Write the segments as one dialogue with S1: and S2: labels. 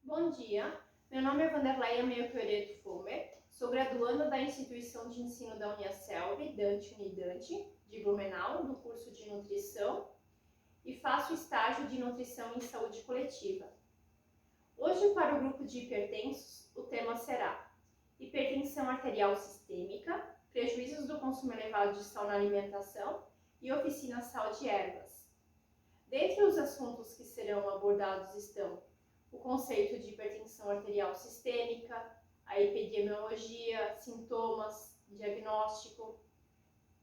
S1: Bom dia, meu nome é Vanderleia Melchiorreto Fumer, sou graduanda da Instituição de Ensino da Uniaselv, Dante Unidante, de Blumenau, do curso de Nutrição, e faço estágio de Nutrição em Saúde Coletiva. Hoje, para o grupo de hipertensos, o tema será hipertensão arterial sistêmica, prejuízos do consumo elevado de sal na alimentação e oficina sal de ervas. Dentre os assuntos que serão abordados estão o conceito de hipertensão arterial sistêmica, a epidemiologia, sintomas, diagnóstico,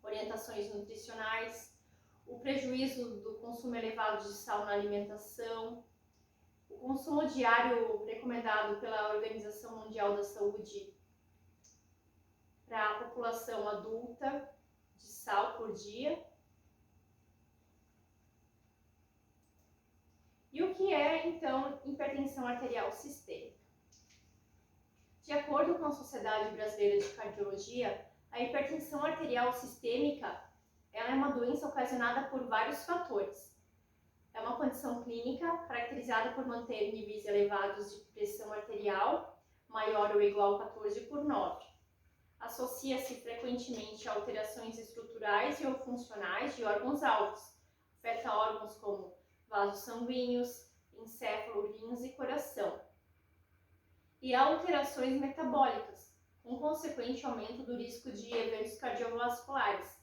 S1: orientações nutricionais, o prejuízo do consumo elevado de sal na alimentação, o consumo diário recomendado pela Organização Mundial da Saúde para a população adulta de sal por dia. E o que é, então, hipertensão arterial sistêmica? De acordo com a Sociedade Brasileira de Cardiologia, a hipertensão arterial sistêmica ela é uma doença ocasionada por vários fatores. É uma condição clínica caracterizada por manter níveis elevados de pressão arterial maior ou igual a 14/9. Associa-se frequentemente a alterações estruturais e ou funcionais de órgãos-alvos. Afeta órgãos como vasos sanguíneos, encéfalo, rins e coração. E há alterações metabólicas, com consequente aumento do risco de eventos cardiovasculares,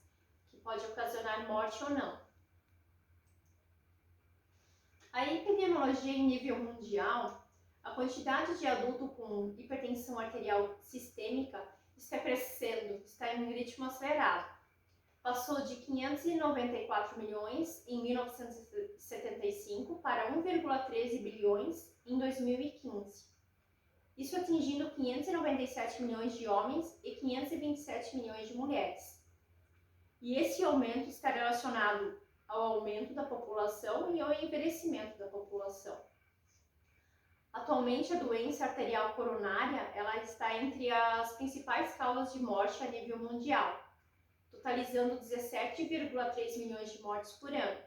S1: que pode ocasionar morte ou não. A epidemiologia em nível mundial, a quantidade de adultos com hipertensão arterial sistêmica está crescendo, está em um ritmo acelerado. Passou de 594 milhões em 1975 para 1,13 bilhões em 2015. Isso atingindo 597 milhões de homens e 527 milhões de mulheres. E esse aumento está relacionado ao aumento da população e ao envelhecimento da população. Atualmente, a doença arterial coronária ela está entre as principais causas de morte a nível mundial, totalizando 17,3 milhões de mortes por ano.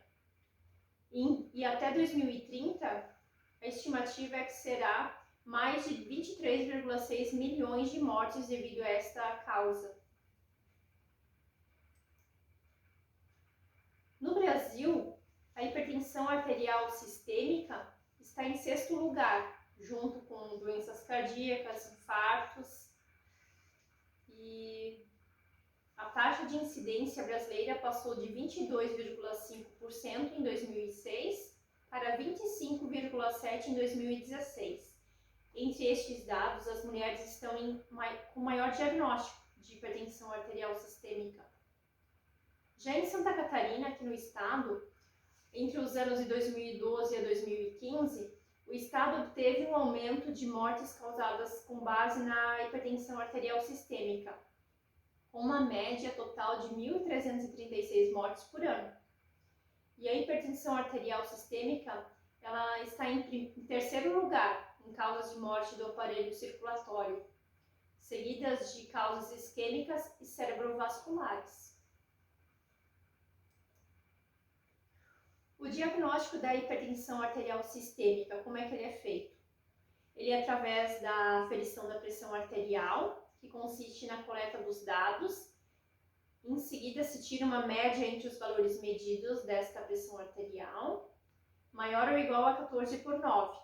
S1: E até 2030, a estimativa é que será mais de 23,6 milhões de mortes devido a esta causa. No Brasil, a hipertensão arterial sistêmica está em 6º lugar, junto com doenças cardíacas, infartos, e a taxa de incidência brasileira passou de 22,5% em 2006 para 25,7% em 2016. Entre estes dados, as mulheres estão com maior diagnóstico de hipertensão arterial sistêmica. Já em Santa Catarina, aqui no estado, entre os anos de 2012 a 2015, o estado obteve um aumento de mortes causadas com base na hipertensão arterial sistêmica, com uma média total de 1.336 mortes por ano. E a hipertensão arterial sistêmica ela está em 3º lugar em causas de morte do aparelho circulatório, seguidas de causas isquêmicas e cerebrovasculares. O diagnóstico da hipertensão arterial sistêmica, como é que ele é feito? Ele é através da aferição da pressão arterial, que consiste na coleta dos dados. Em seguida, se tira uma média entre os valores medidos desta pressão arterial, maior ou igual a 14/9,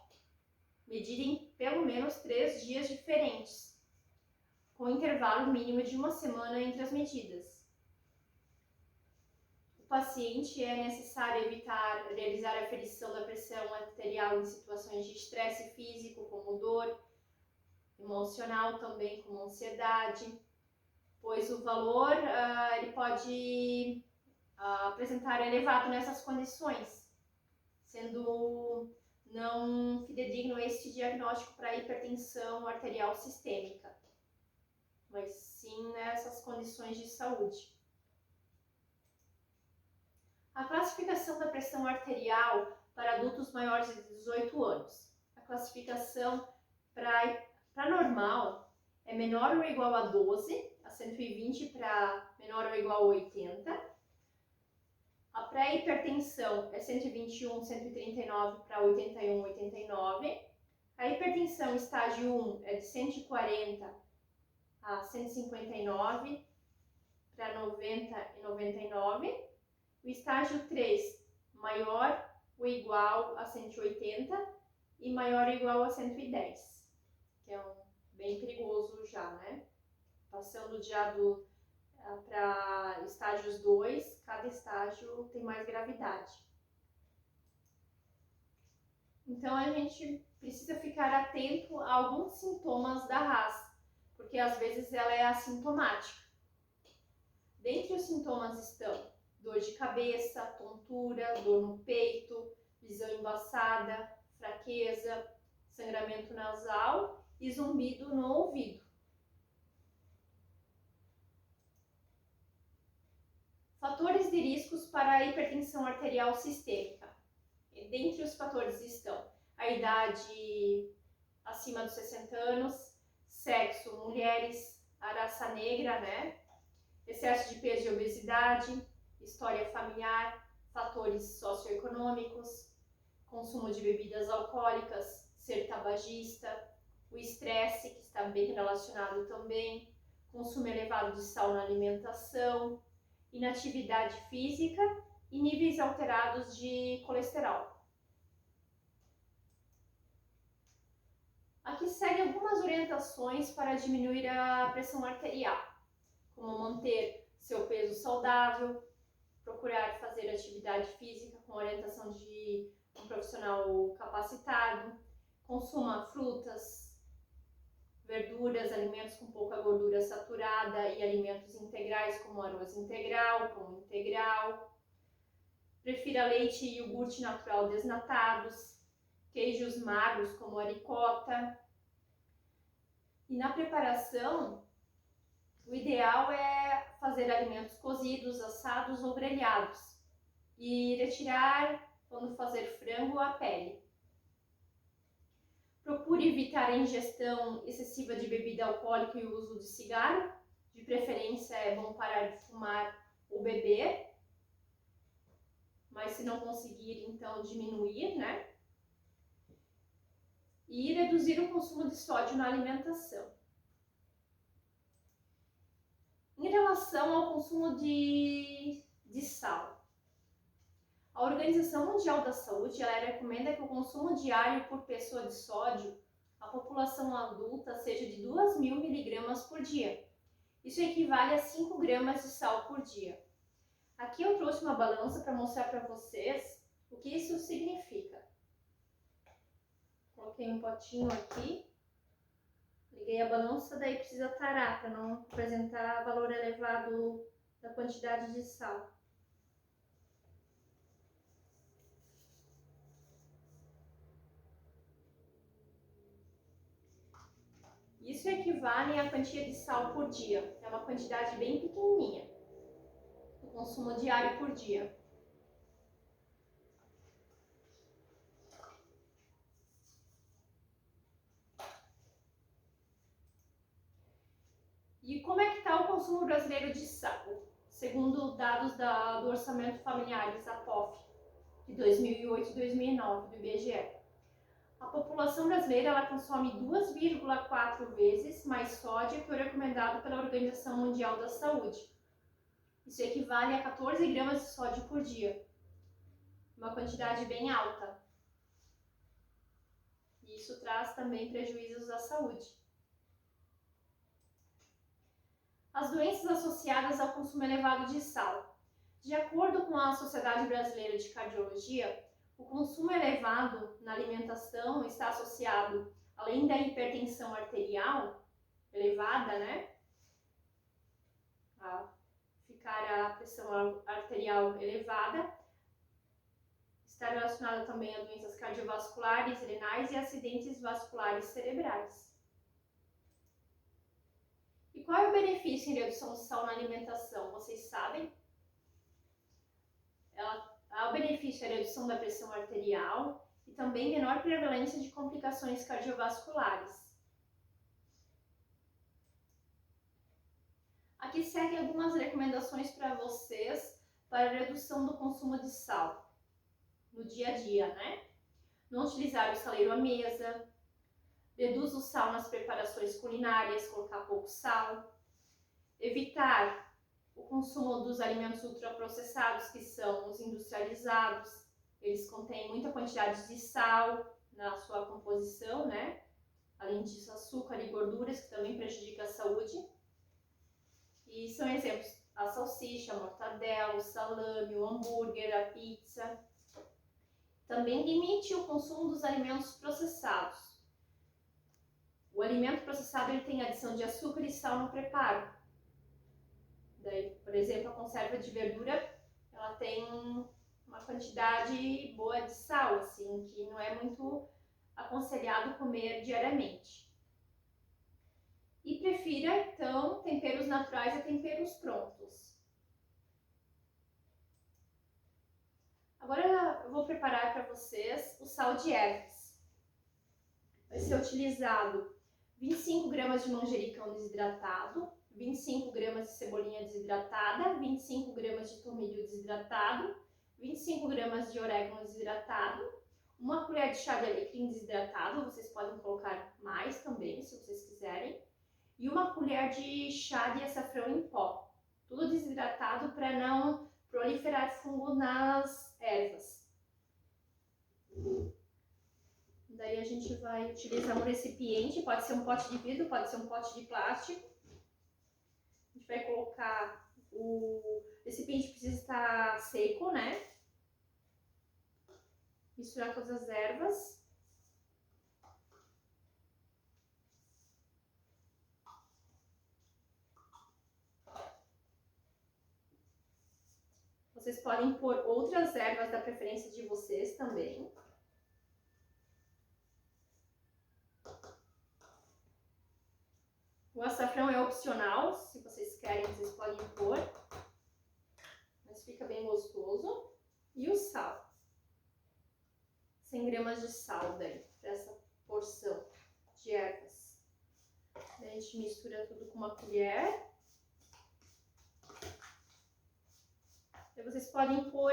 S1: medida em pelo menos 3 dias diferentes, com intervalo mínimo de 1 semana entre as medidas. O paciente é necessário evitar realizar a aferição da pressão arterial em situações de estresse físico, como dor, emocional também, como ansiedade, pois o valor ele pode apresentar elevado nessas condições, sendo não fidedigno este diagnóstico para hipertensão arterial sistêmica, mas sim nessas condições de saúde. A classificação da pressão arterial para adultos maiores de 18 anos. A classificação para normal é menor ou igual a 12, a 120 para menor ou igual a 80. A pré-hipertensão é 121, 139 para 81, 89. A A hipertensão estágio 1 é de 140 a 159 para 90 e 99. O estágio 3, maior ou igual a 180 e maior ou igual a 110, que é bem perigoso já, né? Passando já para estágios 2, cada estágio tem mais gravidade. Então a gente precisa ficar atento a alguns sintomas da RAS, porque às vezes ela é assintomática. Dentre os sintomas estão dor de cabeça, tontura, dor no peito, visão embaçada, fraqueza, sangramento nasal e zumbido no ouvido. Fatores de riscos para a hipertensão arterial sistêmica. Dentre os fatores estão a idade acima dos 60 anos, sexo, mulheres, a raça negra, né? Excesso de peso e obesidade, história familiar, fatores socioeconômicos, consumo de bebidas alcoólicas, ser tabagista, o estresse, que está bem relacionado também, consumo elevado de sal na alimentação, inatividade física e níveis alterados de colesterol. Aqui seguem algumas orientações para diminuir a pressão arterial, como manter seu peso saudável, procurar fazer atividade física com orientação de um profissional capacitado, consuma frutas, verduras, alimentos com pouca gordura saturada e alimentos integrais como arroz integral, pão integral. Prefira leite e iogurte natural desnatados, queijos magros como a ricota. E na preparação, o ideal é fazer alimentos cozidos, assados ou grelhados e retirar, quando fazer frango, a pele. Procure evitar a ingestão excessiva de bebida alcoólica e o uso de cigarro. De preferência é bom parar de fumar ou beber, mas se não conseguir, então diminuir, né? E reduzir o consumo de sódio na alimentação. Em relação ao consumo de sal, a Organização Mundial da Saúde ela recomenda que o consumo diário por pessoa de sódio, a população adulta, seja de 2.000 miligramas por dia. Isso equivale a 5 gramas de sal por dia. Aqui eu trouxe uma balança para mostrar para vocês o que isso significa. Coloquei um potinho aqui. Liguei a balança, daí precisa tarar para não apresentar valor elevado da quantidade de sal. Isso equivale à quantia de sal por dia. É uma quantidade bem pequenininha. O consumo diário por dia. E como é que está o consumo brasileiro de sal? Segundo dados do Orçamento Familiares, APOF, de 2008 e 2009, do IBGE. A população brasileira ela consome 2,4 vezes mais sódio que o recomendado pela Organização Mundial da Saúde. Isso equivale a 14 gramas de sódio por dia, uma quantidade bem alta. E isso traz também prejuízos à saúde. As doenças associadas ao consumo elevado de sal. De acordo com a Sociedade Brasileira de Cardiologia, o consumo elevado na alimentação está associado, além da hipertensão arterial elevada, né? A ficar a pressão arterial elevada, está relacionada também a doenças cardiovasculares, renais e acidentes vasculares cerebrais. E qual é o benefício em redução de sal na alimentação? Vocês sabem? O benefício é a redução da pressão arterial e também menor prevalência de complicações cardiovasculares. Aqui seguem algumas recomendações para vocês para a redução do consumo de sal no dia a dia, né? Não utilizar o saleiro à mesa, Reduz o sal nas preparações culinárias, colocar pouco sal. Evitar o consumo dos alimentos ultraprocessados, que são os industrializados. Eles contêm muita quantidade de sal na sua composição, né? Além disso, açúcar e gorduras, que também prejudicam a saúde. E são exemplos a salsicha, a mortadela, o salame, o hambúrguer, a pizza. Também limite o consumo dos alimentos processados. O alimento processado ele tem adição de açúcar e sal no preparo. Daí, por exemplo, a conserva de verdura, ela tem uma quantidade boa de sal, assim, que não é muito aconselhado comer diariamente. E prefira, então, temperos naturais a temperos prontos. Agora eu vou preparar para vocês o sal de ervas. Vai ser utilizado 25 gramas de manjericão desidratado, 25 gramas de cebolinha desidratada, 25 gramas de tomilho desidratado, 25 gramas de orégano desidratado, uma colher de chá de alecrim desidratado, vocês podem colocar mais também, se vocês quiserem, e uma colher de chá de açafrão em pó. Tudo desidratado para não proliferar fungo nas ervas. Daí a gente vai utilizar um recipiente, pode ser um pote de vidro, pode ser um pote de plástico. A gente vai colocar o recipiente, precisa estar seco, né? Misturar todas as ervas. Vocês podem pôr outras ervas da preferência de vocês também. O açafrão é opcional, se vocês querem, vocês podem pôr, mas fica bem gostoso. E o sal. 100 gramas de sal daí, para essa porção de ervas. Daí a gente mistura tudo com uma colher. Daí vocês podem pôr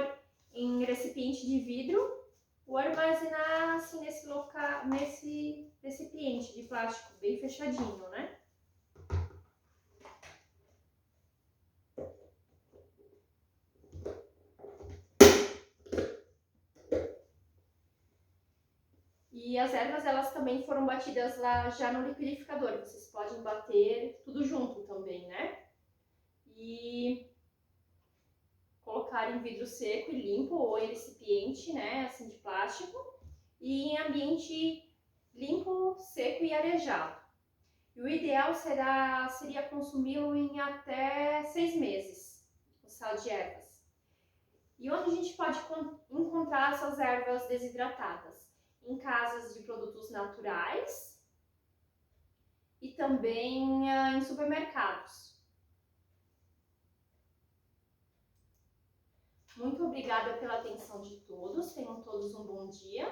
S1: em recipiente de vidro ou armazenar assim nesse recipiente de plástico bem fechadinho, né? E as ervas, elas também foram batidas lá já no liquidificador. Vocês podem bater tudo junto também, né? E colocar em vidro seco e limpo ou em recipiente, né, assim de plástico. E em ambiente limpo, seco e arejado. E o ideal seria consumi-lo em até 6 meses, o sal de ervas. E onde a gente pode encontrar essas ervas desidratadas? Em casas de produtos naturais e também em supermercados. Muito obrigada pela atenção de todos, tenham todos um bom dia.